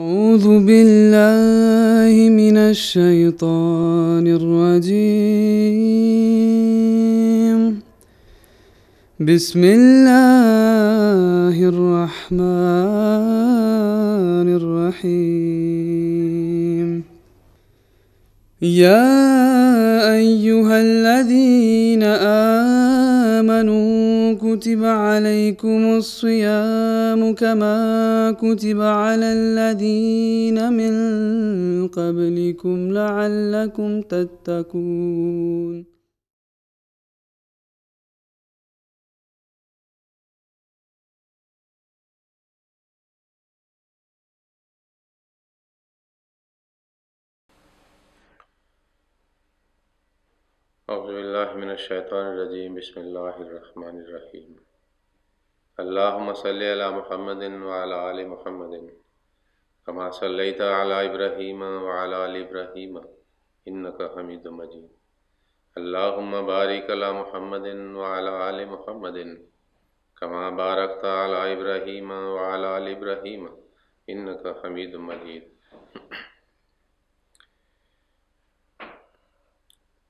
أعوذ بالله من الشيطان الرجيم. بسم الله الرحمن الرحيم. يا أيها الذين آمنوا كتب عليكم الصيام كما كتب على الذين من قبلكم لعلكم تتقون. أعوذ بالله من الشيطان الرجيم. بسم الله الرحمن الرحيم. اللهم صل على محمد وعلى آل محمد كما صليت على إبراهيم وعلى آل إبراهيم إنك حميد مجيد. اللهم بارك على محمد وعلى آل محمد كما باركت على إبراهيم وعلى آل إبراهيم إنك حميد مجيد.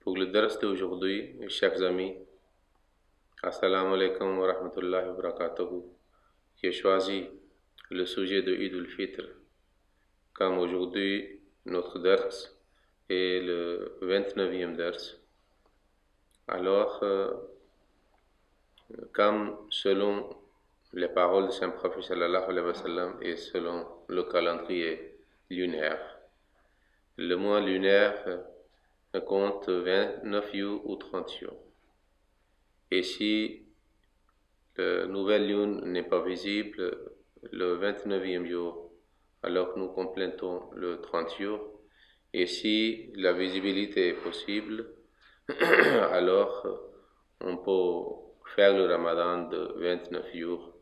Pour le dars d'aujourd'hui, chers amis, Assalamu alaikum wa rahmatullahi wa barakatuhu. J'ai choisi le sujet de Eid al-Fitr. Comme aujourd'hui, notre dars est le 29e dars. Alors, comme selon les paroles du Saint-Prophète sallallahu alayhi wa sallam et selon le calendrier lunaire, le mois lunaire compte 29 jours ou 30 jours. Et si la nouvelle lune n'est pas visible le 29e jour, alors nous complétons le 30 jours. Et si la visibilité est possible, alors on peut faire le ramadan de 29 jours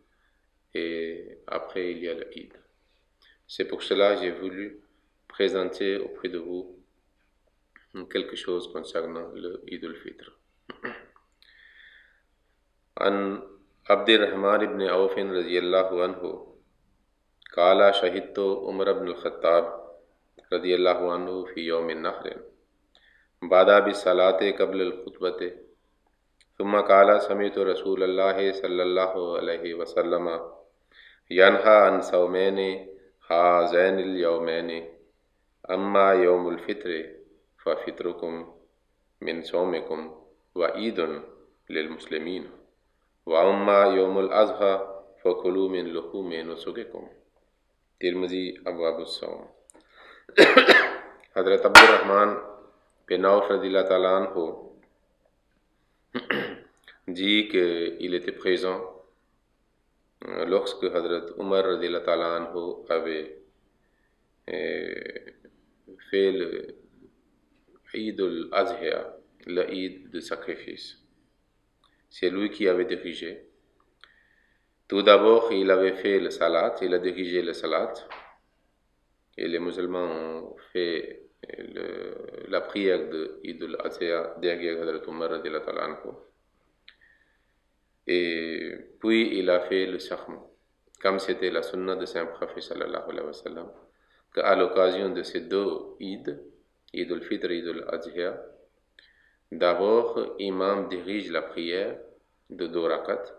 et après il y a le Eid. C'est pour cela que j'ai voulu présenter auprès de vous quelque chose concernant le Eid al-Fitr. عن عبد الرحمن بن عوف رضي الله عنه قال شهدت عمر بن الخطاب رضي الله عنه في يوم النحر بعد بالصلاة قبل الخطبة ثم قال سمعت رسول الله صلى الله عليه وسلم ينهى عن صومين هذين اليومين أما يوم الفطر ففطركم من صومكم وعيد للمسلمين وأما يوم الأضحى فكلوا من لحوم نسككم. तिरमिज़ी अबवाब अस्सौम. हज़रत अब्दुर्रहमान बिन औफ रज़ियल्लाहु ताला अन्हु dit qu'il était présent lorsque Hazrat Umar radiallahu ta'ala anhu avait fait le Eid al-Azha, le Eid de sacrifice. C'est lui qui avait dirigé. Tout d'abord, il avait fait le salat, il a dirigé le salat, et les musulmans ont fait la prière de Eid al-Azha derrière Hazrat Umar radiallahu ta'ala anhu. Et puis il a fait le serment, comme c'était la sunna de Saint-Prophète sallallahu alayhi wa sallam, qu'à l'occasion de ces deux Eid, Eid al-Fitr et Eid al-Adha, d'abord l'imam dirige la prière de 2 rakats,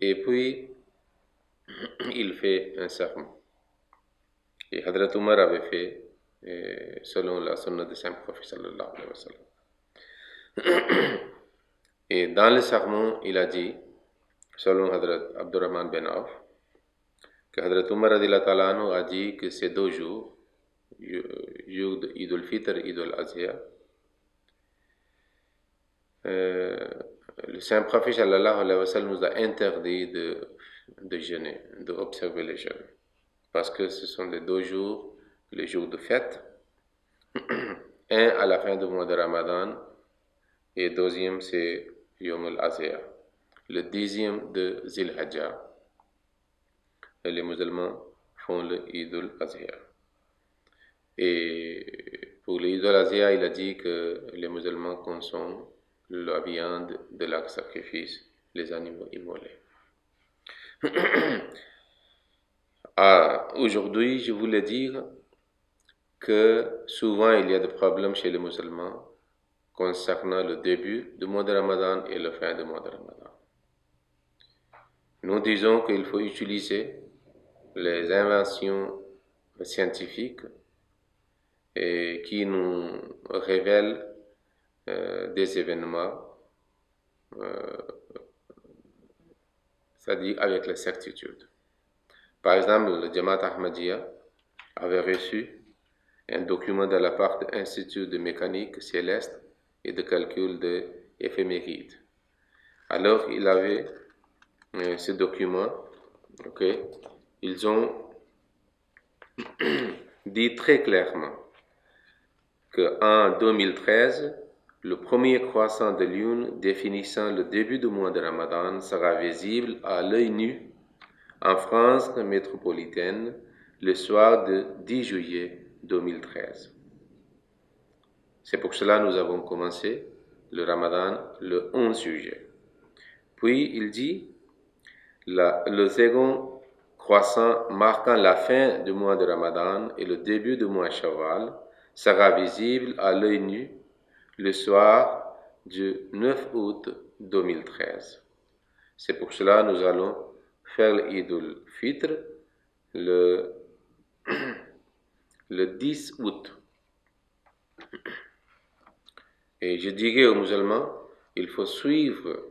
et puis il fait un serment. Et Hazrat Umar avait fait selon la sunna de Saint-Prophète sallallahu alayhi wa sallam. Et dans le sermon, il a dit, selon Hazrat Abdurrahman bin Auf, que Hazrat Umar radiallahu ta'ala anhu a dit que ces 2 jours, jour de Eid al-Fitr et Eid al-Adha, le Saint-Prophète sallallahu alayhi wa sallam nous a interdit de jeûner, d'observer les jeûnes, parce que ce sont les 2 jours, les jours de fête, un à la fin du mois de Ramadan, et deuxième c'est Yom al-Azha, le 10e de Zil Hajjah. Et les musulmans font le Eid al-Azha. Et pour le Eid al-Azha, il a dit que les musulmans consomment la viande de leur sacrifice, les animaux immolés. Aujourd'hui, je voulais dire que souvent il y a des problèmes chez les musulmans concernant le début du mois de Ramadan et la fin du mois de Ramadan. Nous disons qu'il faut utiliser les inventions scientifiques et qui nous révèlent des événements, c'est-à-dire avec la certitude. Par exemple, le Jamaat Ahmadiyya avait reçu un document de la part de l'Institut de mécanique céleste et de calcul de éphémérides. Alors, il avait ce document, ils ont dit très clairement qu'en 2013, le premier croissant de lune définissant le début du mois de Ramadan sera visible à l'œil nu en France métropolitaine le soir du 10 juillet 2013. C'est pour cela que nous avons commencé le Ramadan le 11 juillet. Puis il dit, le second croissant marquant la fin du mois de Ramadan et le début du mois Shawwal sera visible à l'œil nu le soir du 9 août 2013. C'est pour cela que nous allons faire l'Eid al-Fitr le 10 août. Et je dirais aux musulmans, il faut suivre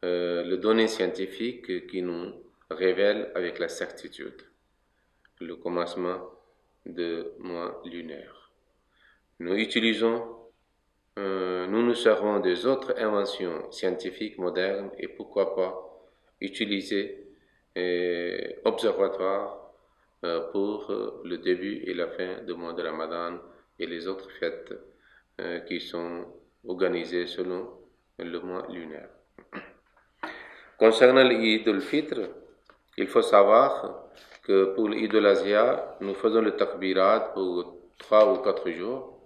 les données scientifiques qui nous révèlent avec la certitude le commencement du mois lunaire. Nous nous servons des autres inventions scientifiques modernes et pourquoi pas utiliser observatoires pour le début et la fin du mois de Ramadan et les autres fêtes qui sont organisées selon le mois lunaire. Concernant l'Eid al-Fitr, il faut savoir que pour l'Eid al-Azha, nous faisons le takbirat pour 3 ou 4 jours,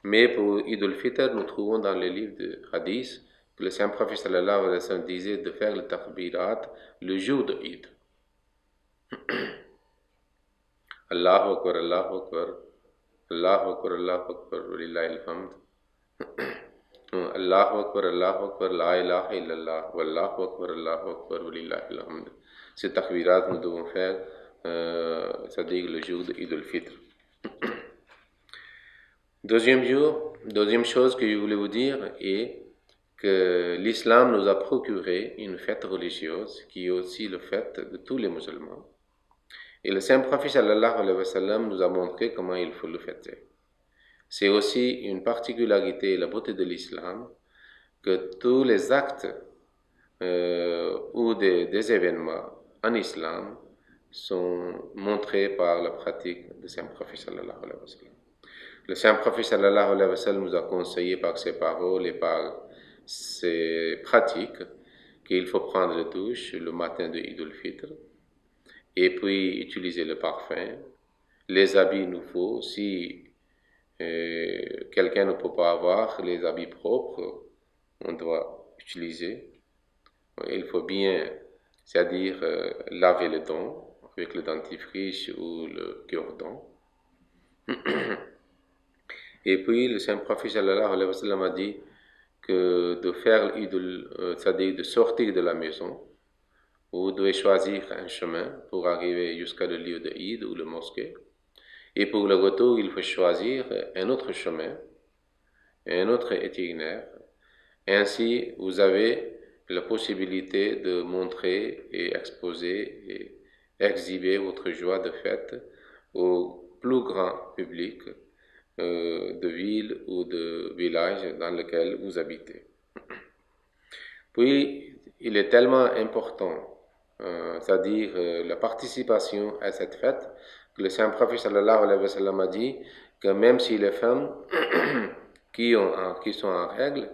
mais pour l'Eid al-Fitr, nous trouvons dans les livres de hadith que le Saint-Prophète sallallahu alayhi wa sallam disait de faire le takbirat le jour de Eid. Allahu Akbar, Allahu Akbar, Allahu Akbar, Allahu Akbar, walillahi alhamd. Allahu Akbar, la ilaha illallah, wallahu Akbar, Allahu Akbar, walillahi alhamd. Ce takbirat nous devons faire, c'est-à-dire le jour de Eid al-Fitr. Deuxième chose que je voulais vous dire est que l'islam nous a procuré une fête religieuse qui est aussi la fête de tous les musulmans. Et le Saint-Prophète sallallahu alayhi wa sallam nous a montré comment il faut le fêter. C'est aussi une particularité et la beauté de l'islam que tous les actes ou des événements en islam sont montrés par la pratique du Saint-Prophète sallallahu alayhi wa sallam. Le Saint-Prophète sallallahu alayhi wa sallam nous a conseillé par ses paroles et par ses pratiques qu'il faut prendre la douche le matin de Eid al-Fitr et puis utiliser le parfum. Les habits nous faut, si quelqu'un ne peut pas avoir les habits propres, on doit utiliser. Il faut bien, c'est-à-dire laver les dents avec le dentifrice ou le cure-dent. Et puis le Saint-Prophète sallallahu alayhi wa sallam a dit que de faire c'est-à-dire de sortir de la maison, vous devez choisir un chemin pour arriver jusqu'à le lieu de Eid ou le mosquée. Et pour le retour, il faut choisir un autre chemin, un autre itinéraire. Ainsi, vous avez la possibilité de montrer et exposer et exhiber votre joie de fête au plus grand public de ville ou de village dans lequel vous habitez. Puis, il est tellement important, c'est-à-dire la participation à cette fête, que le Saint-Prophète sallallahu alayhi wa sallam a dit que même si les femmes qui sont en règle,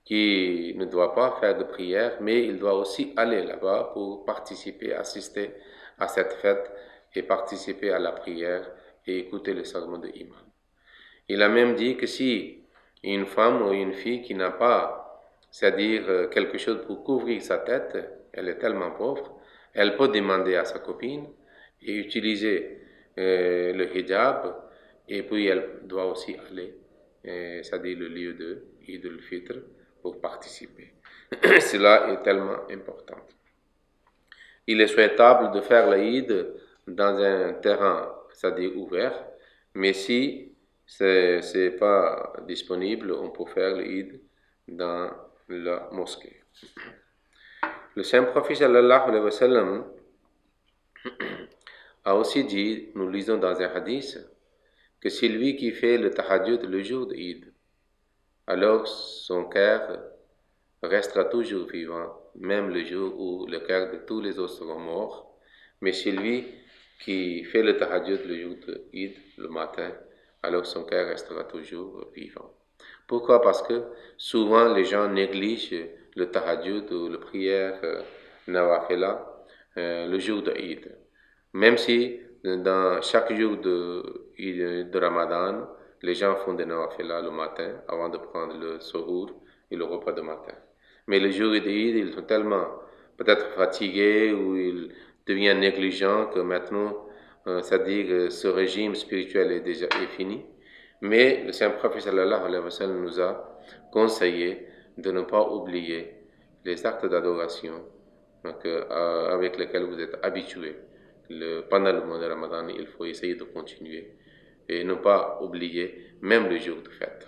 qui ne doivent pas faire de prière, mais ils doivent aussi aller là-bas pour participer, assister à cette fête et participer à la prière et écouter le sermon de l'imam. Il a même dit que si une femme ou une fille qui n'a pas, c'est-à-dire quelque chose pour couvrir sa tête, elle est tellement pauvre, elle peut demander à sa copine et utiliser le hijab, et puis elle doit aussi aller, c'est-à-dire le lieu de Eid al-Fitr, pour participer. Cela est tellement important. Il est souhaitable de faire l'Eid dans un terrain, c'est-à-dire ouvert, mais si ce n'est pas disponible, on peut faire l'Eid dans la mosquée. Le Saint-Prophète sallallahu alayhi wa sallam a aussi dit, nous lisons dans un hadith, que celui qui fait le tahajjud le jour d'Eid, alors son cœur restera toujours vivant, même le jour où le cœur de tous les autres seront morts. Mais celui qui fait le tahajjud le jour d'Eid, le matin, alors son cœur restera toujours vivant. Pourquoi? Parce que souvent les gens négligent le tahajjud ou la prière nawafila le jour d'Eid. Même si dans chaque jour de Ramadan, les gens font des nawafila le matin avant de prendre le suhoor et le repas de matin. Mais le jour d'Eid, ils sont tellement peut-être fatigués ou ils deviennent négligents que maintenant, c'est-à-dire ce régime spirituel est fini. Mais le Saint-Prophète sallallahu alayhi wa sallam nous a conseillé de ne pas oublier les actes d'adoration avec lesquels vous êtes habitués. Pendant le mois de Ramadan, il faut essayer de continuer et ne pas oublier même le jour de fête.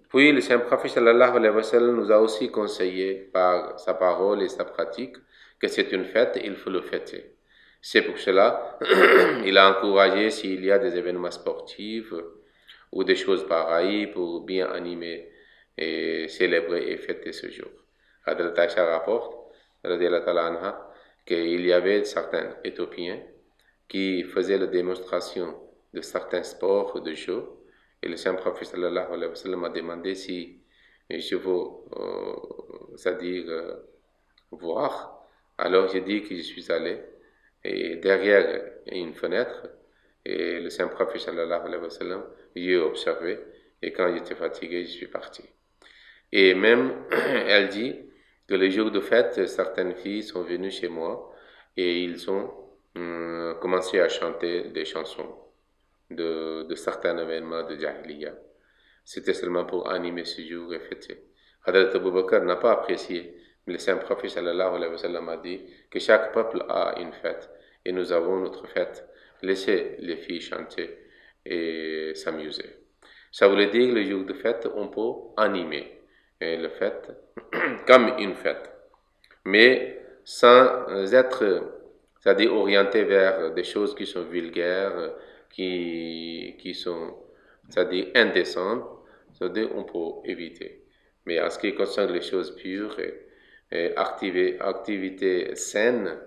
Puis le Saint-Prophète sallallahu alayhi wa sallam nous a aussi conseillé par sa parole et sa pratique que c'est une fête, il faut le fêter. C'est pour cela il a encouragé s'il y a des événements sportifs ou des choses pareilles pour bien animer et célébrer et fêter ce jour. Hadrat Aïcha rapporte, radiallahu ta'ala anha, qu'il y avait certains Éthiopiens qui faisaient la démonstration de certains sports de jeux. Et le Saint-Prophète sallallahu alayhi wa sallam a demandé si je veux, c'est-à-dire voir. Alors j'ai dit que je suis allé et derrière une fenêtre et le Saint-Prophète sallallahu alayhi wa sallam, j'ai observé et quand j'étais fatigué, je suis parti. Et même, elle dit que le jour de fête, certaines filles sont venues chez moi et ils ont commencé à chanter des chansons de certains événements de Jahiliya. C'était seulement pour animer ce jour et fêter. Hadrat Abu Bakr n'a pas apprécié, mais le Saint-Prophète sallallahu alayhi wa sallam a dit que chaque peuple a une fête et nous avons notre fête. Laissez les filles chanter et s'amuser. Ça voulait dire que le jour de fête, on peut animer la fête comme une fête, mais sans être, c'est-à-dire orienté vers des choses qui sont vulgaires, qui sont, c'est-à-dire indécentes, c'est-à-dire on peut éviter. Mais en ce qui concerne les choses pures et activités saines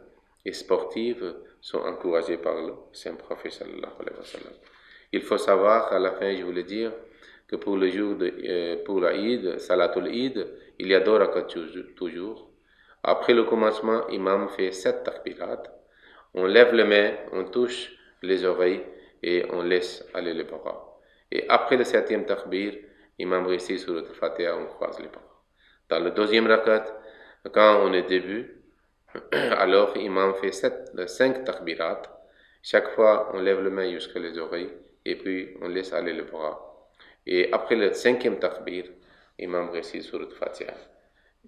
et sportives sont encouragées par le Saint-Prophète sallallahu alayhi wa sallam. Il faut savoir, à la fin, je voulais dire, que pour le jour pour la Eid, Salatul Eid, il y a 2 rakats toujours. Après le commencement, l'imam fait 7 takbirat. On lève les mains, on touche les oreilles et on laisse aller les bras. Et après le 7e takbir, l'imam récite sur le Fatiha, on croise les bras. Dans le 2e rakat, quand on est début, alors l'imam fait 5 takbirat. Chaque fois, on lève les mains jusqu'à les oreilles et puis on laisse aller les bras. Et après le 5e takbir, l'imam récite sur le Fatiha.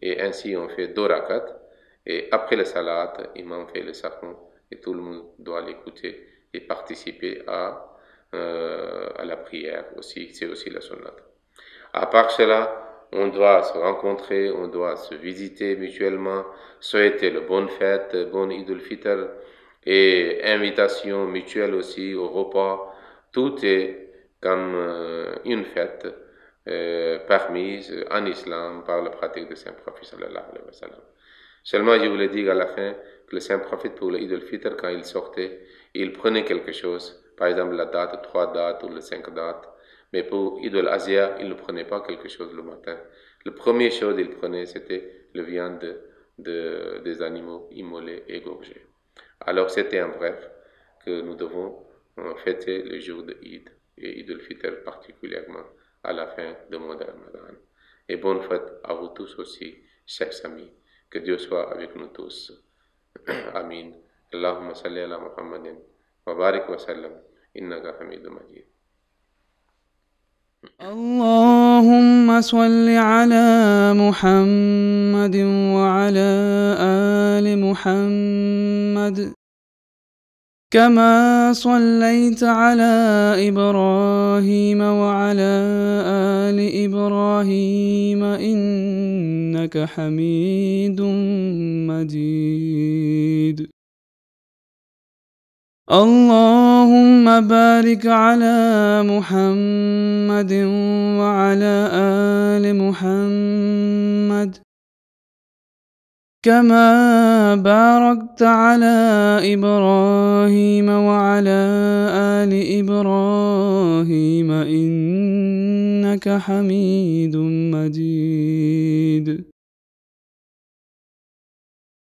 Et ainsi, on fait 2 rakats. Et après le salat, l'imam fait le sahun. Et tout le monde doit l'écouter et participer à la prière aussi. C'est aussi la sunnat. À part cela, on doit se rencontrer, on doit se visiter mutuellement, souhaiter le bonne fête, bon Eid al-Fitr et invitation mutuelle aussi au repas. Tout est comme une fête permise en islam par la pratique du Saint-Prophète sallallahu alayhi wa sallam. Seulement, je voulais dire à la fin que le Saint-Prophète pour le Eid al-Fitr, quand il sortait, il prenait quelque chose, par exemple la date, 3 dates ou les 5 dates, mais pour Eid al-Azha, il ne prenait pas quelque chose le matin. La première chose qu'il prenait, c'était la viande des animaux immolés et égorgés. Alors, c'était en bref que nous devons fêter le jour de Eid et Eid al-Fitr particulièrement à la fin du mois de Ramadan. Et bonne fête à vous tous aussi, chers amis. Que Dieu soit avec nous tous. Amin. اللهم صل على محمد وبارك وسلم إنك حميد مجيد. اللهم صل على محمد وعلى آل محمد كما صليت على إبراهيم وعلى آل إبراهيم إنك حميد مجيد. اللهم بارك على محمد وعلى آل محمد كما باركت على إبراهيم وعلى آل إبراهيم إنك حميد مجيد.